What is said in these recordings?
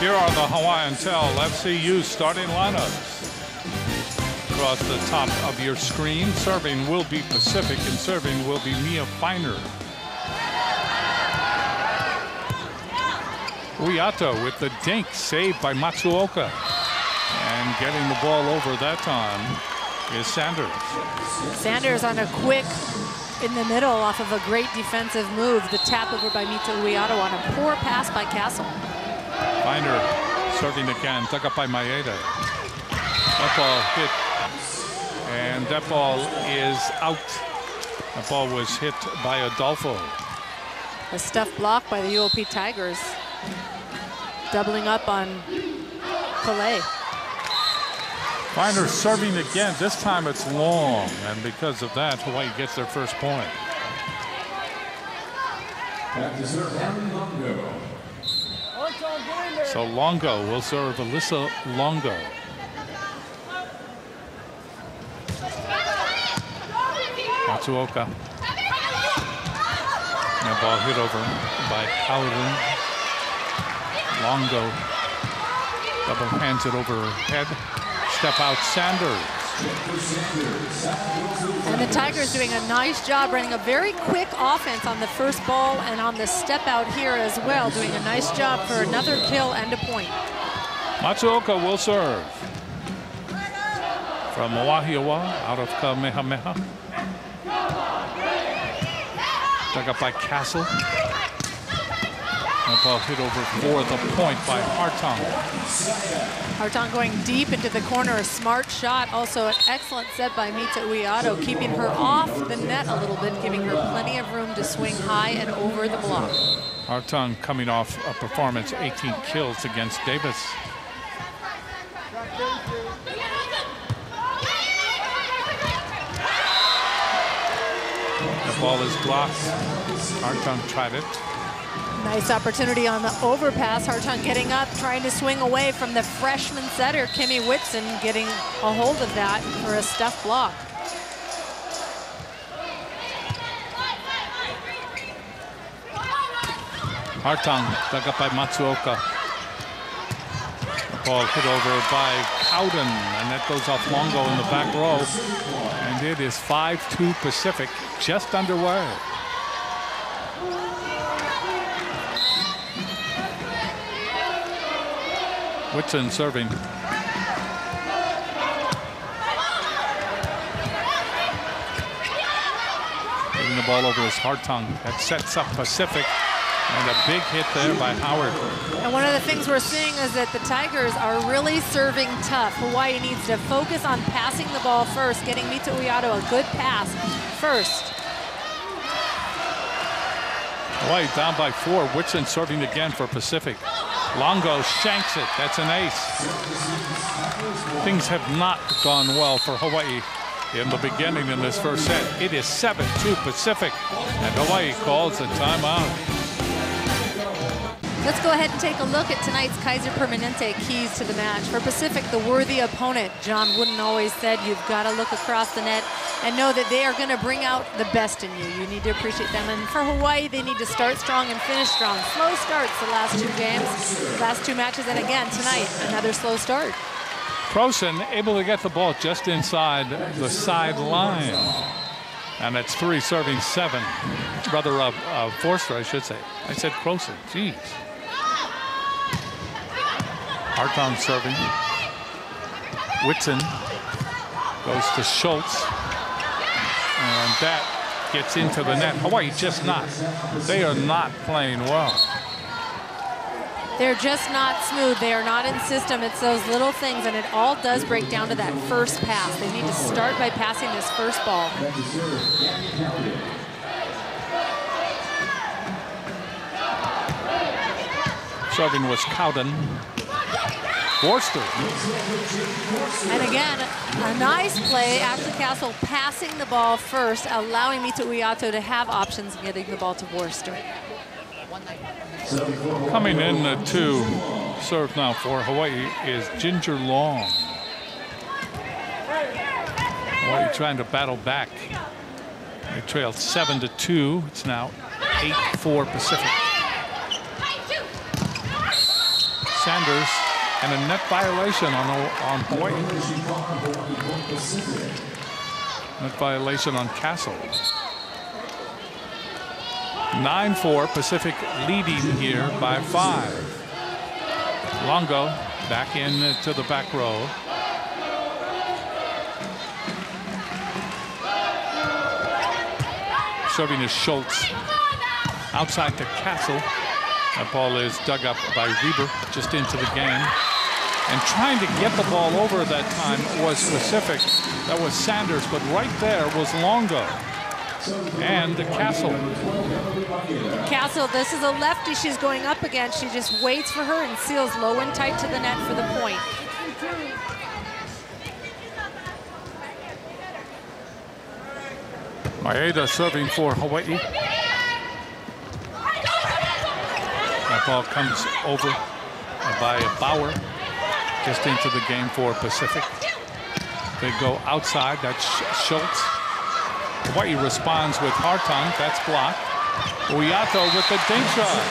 Here are the Hawaiian Tel FCU starting lineups. Across the top of your screen, serving will be Pacific and serving will be Mia Feiner. Uiato with the dink, saved by Matsuoka. And getting the ball over that time is Sanders. Sanders on a quick in the middle off of a great defensive move. The tap over by Mita Uiato on a poor pass by Castle. Feiner serving again, dug up by Maeda. That ball hit, and that ball is out. That ball was hit by Adolfo. A stuff block by the UOP Tigers. Doubling up on Calais. Feiner serving again. This time it's long, and because of that, Hawaii gets their first point. So Longo will serve Alyssa Longo. Matsuoka. And the ball hit over by Howden. Longo double hands it overhead. Step out Sanders. And the Tigers doing a nice job running a very quick offense on the first ball and on the step out here as well. Doing a nice job for another kill and a point. Matsuoka will serve. From Wahiawa out of Kamehameha. Dug up by Castle. The ball hit over for the point by Hartong. Hartong going deep into the corner, a smart shot. Also an excellent set by Mita Uiato, keeping her off the net a little bit, giving her plenty of room to swing high and over the block. Hartong coming off a performance, 18 kills against Davis. The ball is blocked. Hartong tried it. Nice opportunity on the overpass. Hartong getting up, trying to swing away from the freshman setter, Kimmy Whitson, getting a hold of that for a stuff block. Hartong dug up by Matsuoka. The ball hit over by Cowden, and that goes off Longo in the back row. And it is 5-2 Pacific, just underway. Whitson serving. Getting the ball over his Hartong. That sets up Pacific. And a big hit there by Howard. And one of the things we're seeing is that the Tigers are really serving tough. Hawaii needs to focus on passing the ball first, getting Mita Uiato a good pass first. Hawaii down by 4. Whitson serving again for Pacific. Longo shanks it. That's an ace. Things have not gone well for Hawaii in the beginning in this first set. It is 7-2 Pacific, and Hawaii calls a timeout. Let's go ahead and take a look at tonight's Kaiser Permanente keys to the match. For Pacific, the worthy opponent. John Wooden always said you've got to look across the net and know that they are going to bring out the best in you. You need to appreciate them. And for Hawaii, they need to start strong and finish strong. Slow starts the last 2 games, last 2 matches, and again tonight, another slow start. Croson able to get the ball just inside the sideline. And it's 3 serving 7. Rather, Forster, I should say. I said Croson. Jeez. Hartong serving. Whitson goes to Schultz. And that gets into the net. Hawaii just not. They are not playing well. They're just not smooth. They are not in system. It's those little things, and it all does break down to that first pass. They need to start by passing this first ball. Serving was Cowden. Forster. And again, a nice play. Ashley Castle passing the ball first, allowing Mita Uiato to have options and getting the ball to Forster. Coming in to serve now for Hawaii is Ginger Long. Hawaii trying to battle back. They trailed 7-2. It's now 8-4 Pacific. Sanders, and a net violation on Hawaii. Net violation on Castle. 9-4, Pacific leading here by 5. Longo back in to the back row. Serving is Schultz. Outside to Castle. That ball is dug up by Reber just into the game. And trying to get the ball over that time was Pacific. That was Sanders, but right there was Longo. And Castle. Castle, this is a lefty she's going up against. She just waits for her and seals low and tight to the net for the point. Maeda serving for Hawaii. That ball comes over by Bauer. Just into the game for Pacific. They go outside. That's Schultz. Hawaii responds with Hartung. That's blocked. Uyato with the dink shot.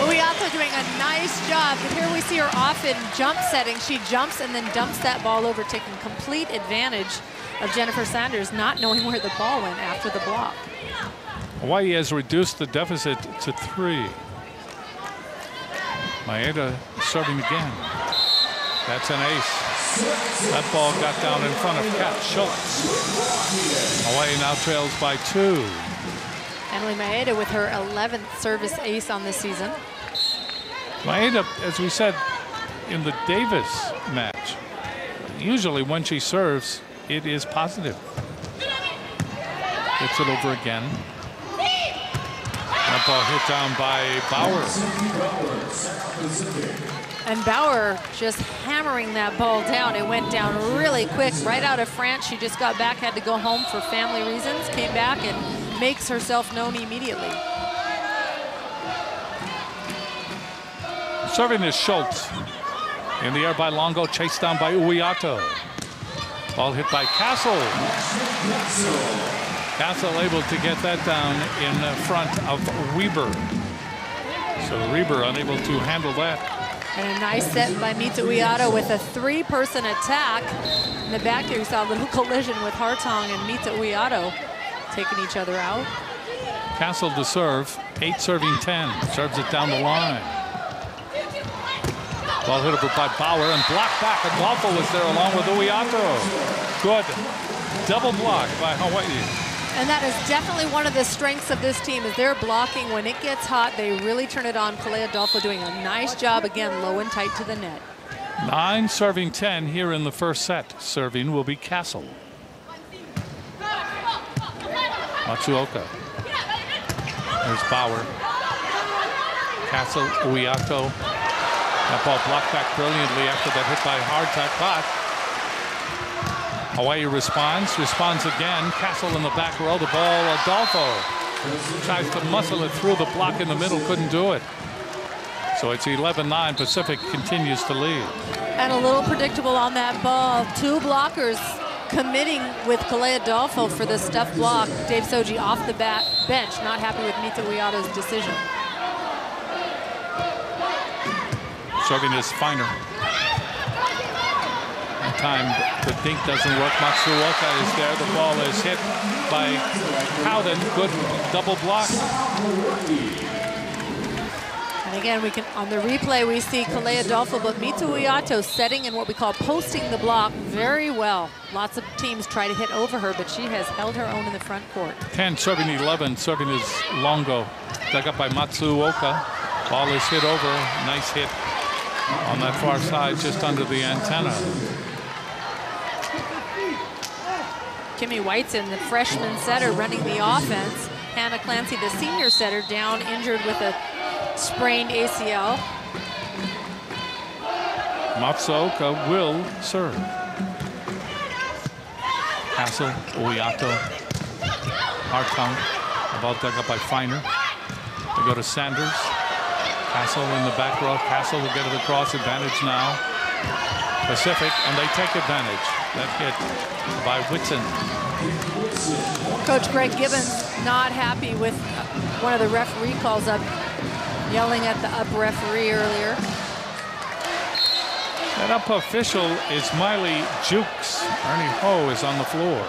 Uyato doing a nice job. But here we see her often jump setting. She jumps and then dumps that ball over, taking complete advantage of Jennifer Sanders not knowing where the ball went after the block. Hawaii has reduced the deficit to 3. Maeda serving again. That's an ace. That ball got down in front of Kat Schultz. Hawaii now trails by 2. Emily Maeda with her 11th service ace on this season. Maeda, as we said in the Davis match, usually when she serves, it is positive. Gets it over again. That ball hit down by Bauer. And Bauer just hammering that ball down. It went down really quick, right out of France. She just got back, had to go home for family reasons, came back and makes herself known immediately. Serving is Schultz. In the air by Longo, chased down by Uyato. Ball hit by Castle. Castle able to get that down in front of Weber. So Reber unable to handle that. And a nice set by Mita Uyato with a 3-person attack. In the back here, you saw a little collision with Hartung and Mita Uyato taking each other out. Castle to serve, 8 serving 10. Serves it down the line. Ball hit over by Bauer and blocked back. Adolfo was there along with Uyato. Good double block by Hawaii. And that is definitely one of the strengths of this team is their blocking. When it gets hot, they really turn it on. Kalea Adolfo doing a nice job, again, low and tight to the net. 9 serving 10 here in the first set. Serving will be Castle. Matsuoka. There's Bauer. Castle, Uyato. That ball blocked back brilliantly after that hit by Hartung. But Hawaii responds again. Castle in the back row. The ball, Adolfo tries to muscle it through the block in the middle, couldn't do it. So it's 11-9. Pacific continues to lead. And a little predictable on that ball. 2 blockers committing with Kalea Adolfo for the stuff block. Dave Soji off the bench, not happy with Mita Uyato's decision. Serving is Finer. That time the dink doesn't work. Matsuoka is there. The ball is hit by Cowden. Good double block. And again, we can on the replay we see Kalea Adolfo, but Mita Uyato setting in what we call posting the block very well. Lots of teams try to hit over her, but she has held her own in the front court. 10 serving 11. Serving is Longo. Dug up by Matsuoka. Ball is hit over. Nice hit on that far side, just under the antenna. Kimmy Whiteson, the freshman setter, running the offense. Hannah Clancy, the senior setter, down injured with a sprained ACL. Matsuoka will serve. Castle, Uyato, Hartung. The ball dug up by Finer. They go to Sanders. Castle in the back row. Castle will get it across. Advantage now. Pacific, and they take advantage. That hit by Whitson. Coach Greg Gibbons not happy with one of the referee calls up Yelling at the up referee earlier. That up official is Miley Jukes. Ernie Ho is on the floor.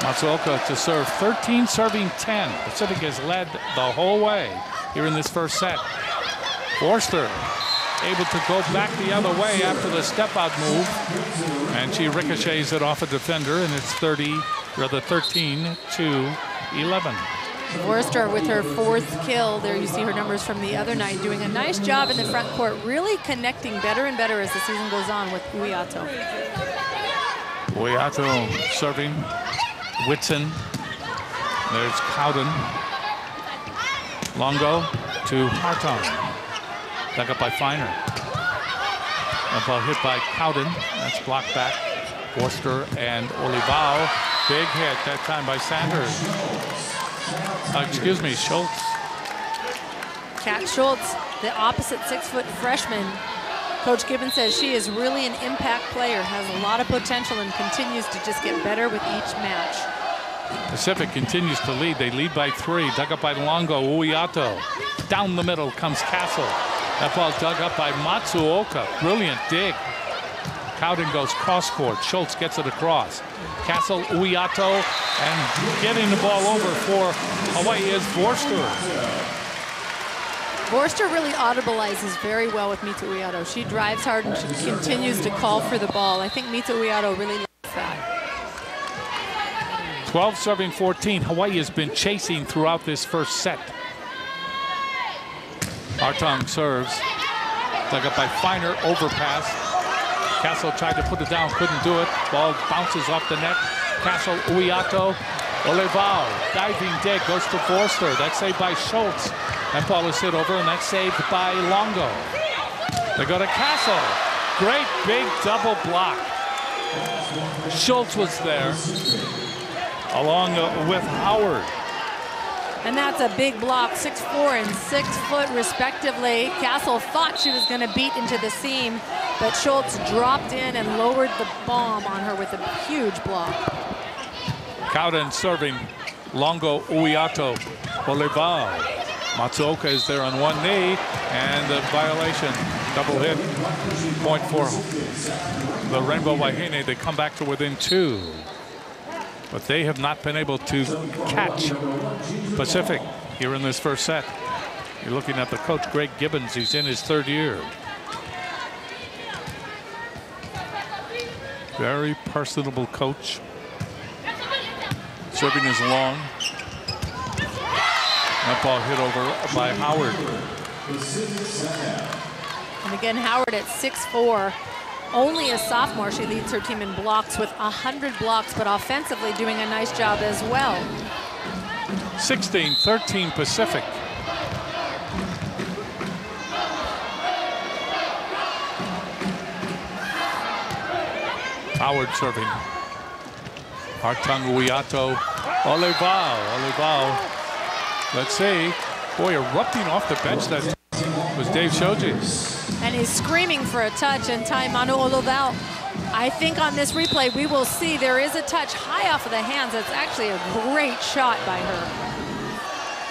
Matsuoka to serve 13, serving 10. Pacific has led the whole way here in this first set. Forster able to go back the other way after the step-out move. And she ricochets it off a defender, and it's 13-11. Forster with her 4th kill. There you see her numbers from the other night, doing a nice job in the front court, really connecting better and better as the season goes on with Uiato. Uiato serving. Whitson. There's Cowden. Longo to Hartong. Dug up by Feiner. A ball hit by Cowden. That's blocked back. Forster and Olivao. Big hit that time by Sanders. Excuse me, Schultz. Kat Schultz, the opposite 6-foot freshman. Coach Gibbons says she is really an impact player, has a lot of potential, and continues to just get better with each match. Pacific continues to lead. They lead by 3. Dug up by Longo. Uiato. Down the middle comes Castle. That ball dug up by Matsuoka. Brilliant dig. Cowden goes cross court. Schultz gets it across. Castle, Uiato, and getting the ball over for Hawaii is Forster. Forster really audibilizes very well with Mita Uiato. She drives hard and she continues to call for the ball. I think Mita Uiato really likes that. 12 serving 14. Hawaii has been chasing throughout this first set. Hartong serves. Dug up by Feiner. Overpass. Castle tried to put it down, couldn't do it. Ball bounces off the net. Castle, Uiato, Olivao, diving dig, goes to Forster. That's saved by Schultz. That ball is hit over, and that's saved by Longo. They go to Castle. Great big double block. Schultz was there, along with Howard. And that's a big block, 6'4" and 6 foot respectively. Castle thought she was going to beat into the seam, but Schultz dropped in and lowered the bomb on her with a huge block. Cowden serving. Longo, Uiato, Olivao. Matsuoka is there on one knee, and the violation. Double hit. Point for the Rainbow Wahine. They come back to within 2. But they have not been able to catch Pacific here in this first set. You're looking at the coach, Greg Gibbons. He's in his 3rd year. Very personable coach. Serving is long. That ball hit over by Howard. And again, Howard at 6'4". Only a sophomore, she leads her team in blocks with 100 blocks, but offensively doing a nice job as well. 16-13 Pacific. Howard serving. Hartong, Uiato, Olivao. Let's see. Boy, erupting off the bench that was Dave Shoji. And he's screaming for a touch, and Taimanu Olivao. I think on this replay we will see there is a touch high off of the hands. That's actually a great shot by her.